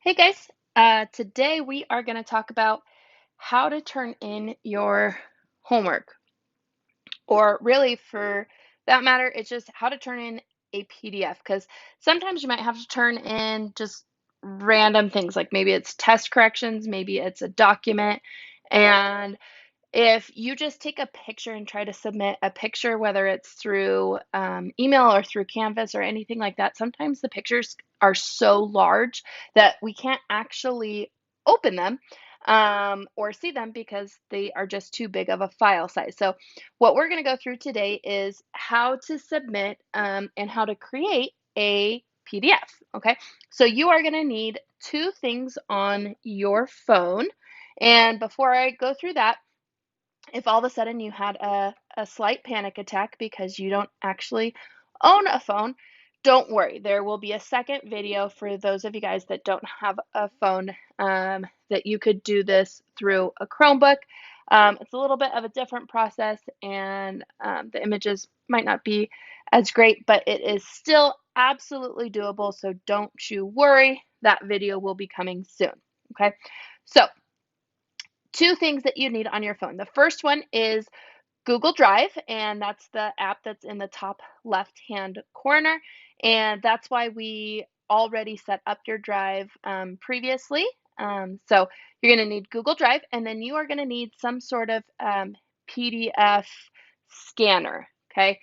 Hey guys, today we are going to talk about how to turn in your homework, or really for that matter, it's just how to turn in a PDF because sometimes you might have to turn in just random things, like maybe it's test corrections, maybe it's a document, and if you just take a picture and try to submit a picture, whether it's through email or through Canvas or anything like that, sometimes the pictures are so large that we can't actually open them or see them because they are just too big of a file size. So, what we're going to go through today is how to submit and how to create a PDF. Okay, so you are going to need two things on your phone. And before I go through that, if all of a sudden you had a slight panic attack because you don't actually own a phone, don't worry. There will be a second video for those of you guys that don't have a phone that you could do this through a Chromebook. It's a little bit of a different process, and the images might not be as great, but it is still absolutely doable. So don't you worry. That video will be coming soon. Okay. So, two things that you need on your phone. The first one is Google Drive, and that's the app that's in the top left-hand corner. And that's why we already set up your drive previously. So you're going to need Google Drive, and then you are going to need some sort of PDF scanner. Okay.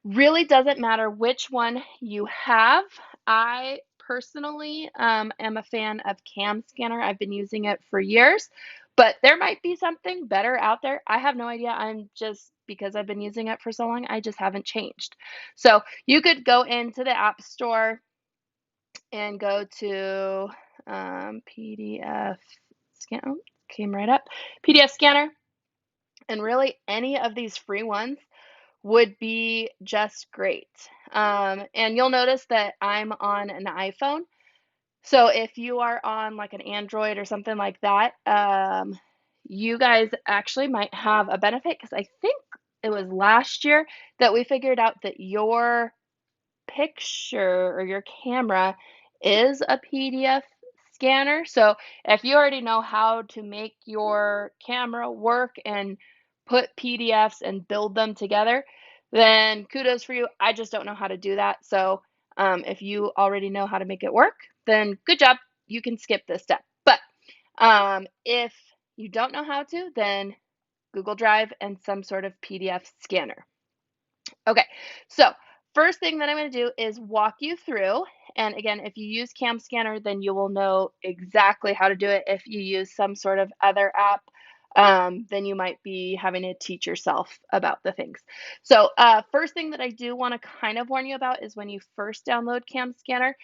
Really doesn't matter which one you have. I personally am a fan of Cam Scanner. I've been using it for years, but there might be something better out there. I have no idea. I'm just, because I've been using it for so long, I just haven't changed. So you could go into the App Store and go to PDF scan. Oh, came right up. PDF Scanner, and really any of these free ones would be just great. And you'll notice that I'm on an iPhone. So if you are on like an Android or something like that, you guys actually might have a benefit because I think it was last year that we figured out that your picture or your camera is a PDF scanner. So if you already know how to make your camera work and put PDFs and build them together, then kudos for you. I just don't know how to do that. So if you already know how to make it work, then good job. You can skip this step. But if you don't know how to, then Google Drive and some sort of PDF scanner. Okay, so first thing that I'm going to do is walk you through. And again, if you use Cam Scanner, then you will know exactly how to do it. If you use some sort of other app, then you might be having to teach yourself about the things. So first thing that I do want to kind of warn you about is when you first download Cam Scanner,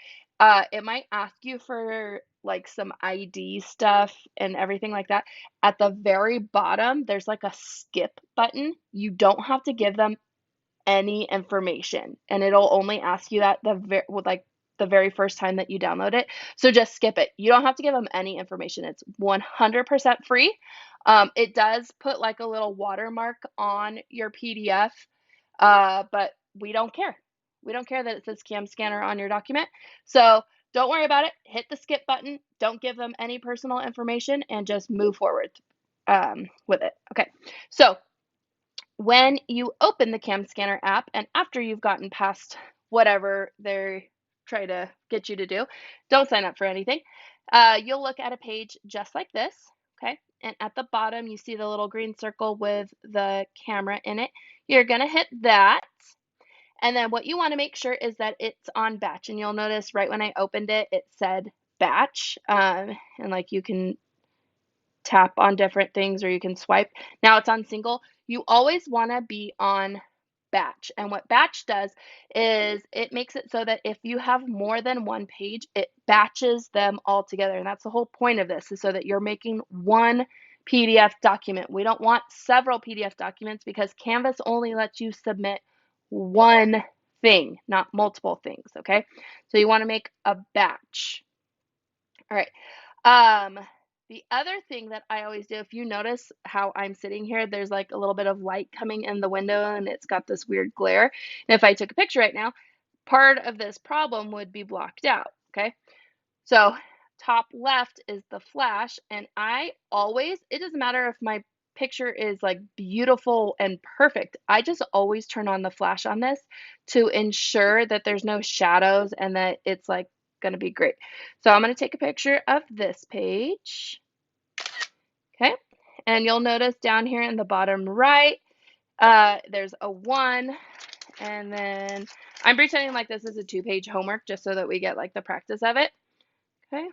it might ask you for like some ID stuff and everything like that. At the very bottom, there's like a skip button. You don't have to give them any information, and it'll only ask you that the very first time that you download it. So just skip it. You don't have to give them any information. It's 100% free. It does put like a little watermark on your PDF, but we don't care. We don't care that it says Cam Scanner on your document. So don't worry about it. Hit the skip button. Don't give them any personal information and just move forward with it. Okay. So when you open the Cam Scanner app, and after you've gotten past whatever they try to get you to do, don't sign up for anything. You'll look at a page just like this, okay? And at the bottom, you see the little green circle with the camera in it. You're going to hit that. And then what you want to make sure is that it's on batch. And you'll notice right when I opened it, it said batch. And like you can tap on different things or you can swipe. Now it's on single. You always want to be on batch. And what batch does is it makes it so that if you have more than one page, it batches them all together. And that's the whole point of this, is so that you're making one PDF document. We don't want several PDF documents because Canvas only lets you submit one thing, not multiple things, okay? So you want to make a batch. All right. Um, the other thing that I always do, if you notice how I'm sitting here, there's like a little bit of light coming in the window and it's got this weird glare. And if I took a picture right now, part of this problem would be blocked out, okay? So top left is the flash, and I always, it doesn't matter if my picture is like beautiful and perfect, I just always turn on the flash on this to ensure that there's no shadows and that it's like going to be great. So I'm going to take a picture of this page. Okay, and you'll notice down here in the bottom right, there's a 1, and then I'm pretending like this is a 2-page homework just so that we get like the practice of it. Okay,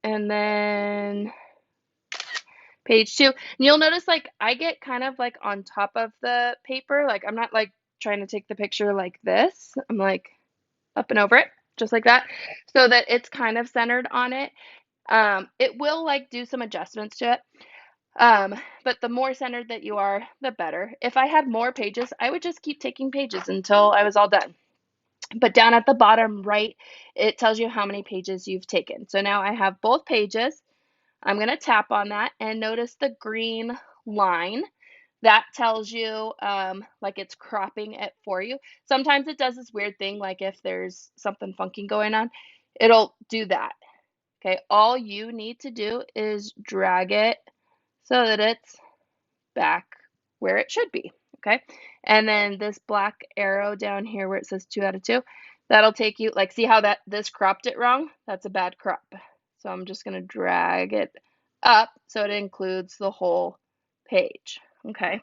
and then page 2. And you'll notice like I get kind of like on top of the paper. Like I'm not like trying to take the picture like this. I'm like up and over it, just like that, so that it's kind of centered on it. It will like do some adjustments to it. But the more centered that you are, the better. If I had more pages, I would just keep taking pages until I was all done. But down at the bottom right, it tells you how many pages you've taken. So now I have both pages. I'm going to tap on that and notice the green line. That tells you like it's cropping it for you. Sometimes it does this weird thing, like if there's something funky going on, it'll do that. Okay, all you need to do is drag it so that it's back where it should be. Okay, and then this black arrow down here where it says 2 out of 2, that'll take you, like, see how that this cropped it wrong? That's a bad crop. So I'm just going to drag it up so it includes the whole page. Okay,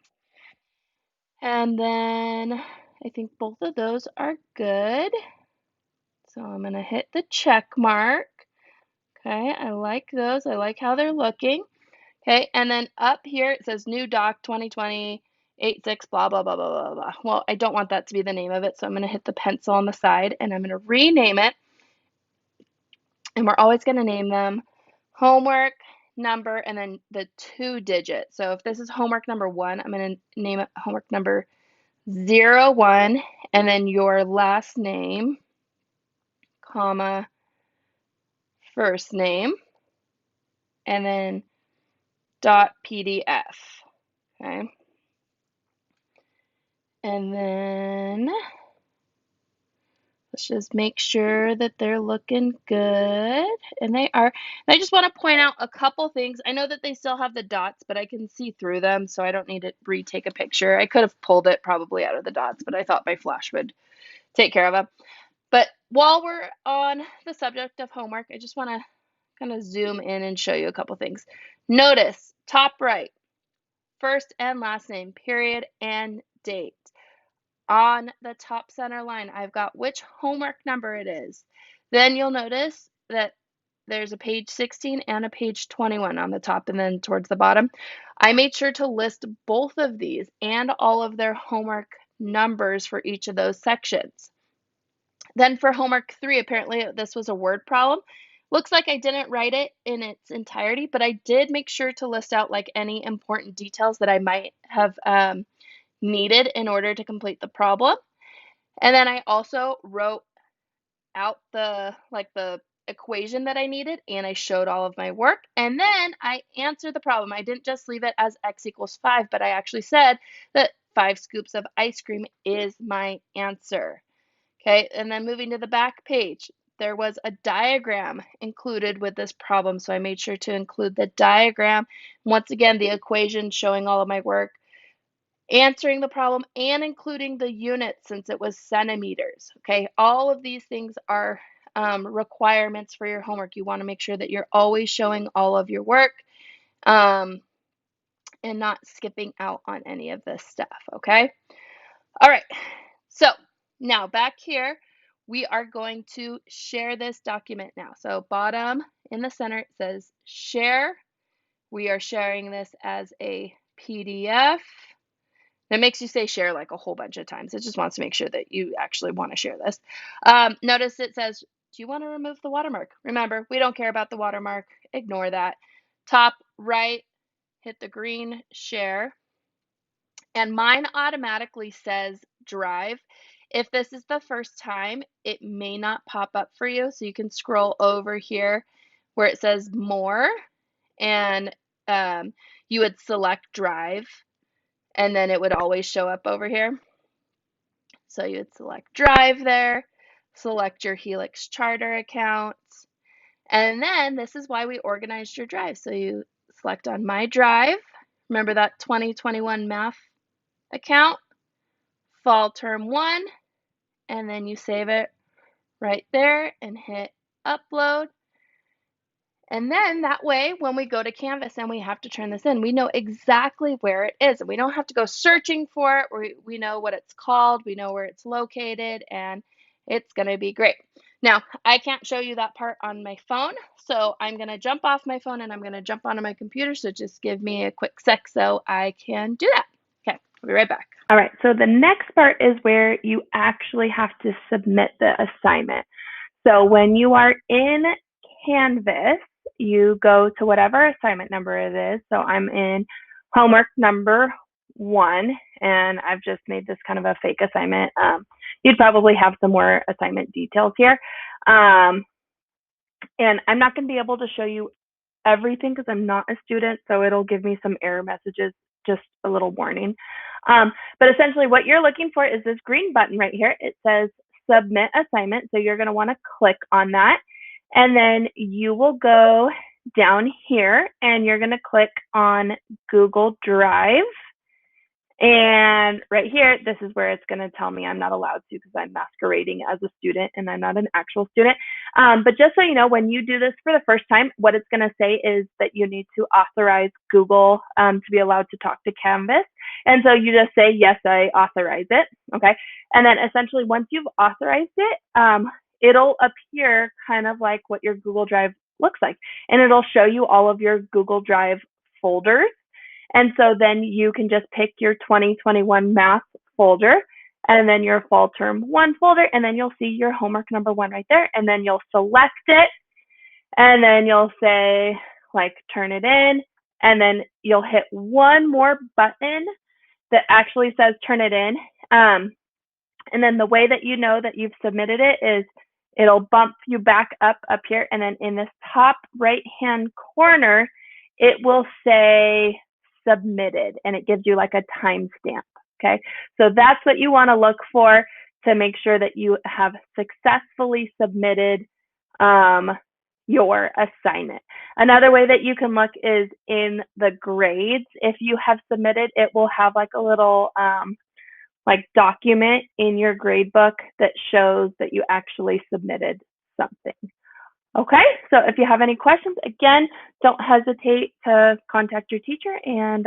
and then I think both of those are good. So I'm going to hit the check mark. Okay, I like those. I like how they're looking. Okay, and then up here it says new doc 2020 86 blah blah blah blah blah blah. Well, I don't want that to be the name of it, so I'm going to hit the pencil on the side and I'm going to rename it. And we're always going to name them homework number and then the 2-digit. So if this is homework number 1, I'm going to name it homework number 01 and then your last name, comma, first name, and then dot PDF. Okay. And then let's just make sure that they're looking good. And they are. And I just want to point out a couple things. I know that they still have the dots, but I can see through them, so I don't need to retake a picture. I could have pulled it probably out of the dots, but I thought my flash would take care of them. But while we're on the subject of homework, I just want to kind of zoom in and show you a couple things. Notice top right, first and last name, period, and date. On the top center line, I've got which homework number it is. Then you'll notice that there's a page 16 and a page 21 on the top and then towards the bottom. I made sure to list both of these and all of their homework numbers for each of those sections. Then for homework 3, apparently this was a word problem. Looks like I didn't write it in its entirety, but I did make sure to list out like any important details that I might have needed in order to complete the problem. And then I also wrote out the equation that I needed and I showed all of my work. And then I answered the problem. I didn't just leave it as x equals 5, but I actually said that 5 scoops of ice cream is my answer. Okay, and then moving to the back page, there was a diagram included with this problem. So I made sure to include the diagram. Once again, the equation showing all of my work, answering the problem, and including the units since it was centimeters. Okay, all of these things are requirements for your homework. You want to make sure that you're always showing all of your work and not skipping out on any of this stuff. Okay, all right, so now back here, we are going to share this document now. So bottom in the center, it says share. We are sharing this as a PDF. It makes you say share like a whole bunch of times. It just wants to make sure that you actually want to share this. Notice it says, do you want to remove the watermark? Remember, we don't care about the watermark. Ignore that. Top right, hit the green share. And mine automatically says drive. If this is the first time, it may not pop up for you. So you can scroll over here where it says more and you would select drive and then it would always show up over here. So you would select drive there, select your Helix Charter account, And then this is why we organized your drive. So you select on My Drive. Remember that 2021 math account, Fall Term 1, and then you save it right there and hit Upload. And then that way, when we go to Canvas and we have to turn this in, we know exactly where it is. And we don't have to go searching for it. We know what it's called, we know where it's located, and it's going to be great. Now, I can't show you that part on my phone, so I'm going to jump off my phone and I'm going to jump onto my computer. So just give me a quick sec so I can do that. Okay, I'll be right back. All right, so the next part is where you actually have to submit the assignment. So when you are in Canvas, you go to whatever assignment number it is. So I'm in homework number 1, and I've just made this kind of a fake assignment. You'd probably have some more assignment details here. And I'm not going to be able to show you everything because I'm not a student, so it'll give me some error messages, just a little warning. But essentially what you're looking for is this green button right here. It says submit assignment. So you're going to want to click on that. And then you will go down here and you're going to click on Google Drive. And right here, this is where it's going to tell me I'm not allowed to because I'm masquerading as a student and I'm not an actual student. But just so you know, when you do this for the first time, what it's going to say is that you need to authorize Google to be allowed to talk to Canvas. And so you just say, yes, I authorize it. Okay. And then essentially once you've authorized it, it'll appear kind of like what your Google Drive looks like. And it'll show you all of your Google Drive folders. And so then you can just pick your 2021 math folder and then your fall term 1 folder, and then you'll see your homework number 1 right there. And then you'll select it and then you'll say like turn it in, and then you'll hit one more button that actually says turn it in. And then the way that you know that you've submitted it is it'll bump you back up here, and then in this top right hand corner it will say submitted, and it gives you like a timestamp. Okay, so that's what you want to look for to make sure that you have successfully submitted your assignment. Another way that you can look is in the grades. If you have submitted, it will have like a little like document in your grade book that shows that you actually submitted something. Okay, so if you have any questions, again, don't hesitate to contact your teacher and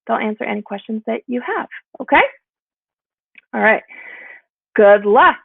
they'll answer any questions that you have. Okay? All right. Good luck.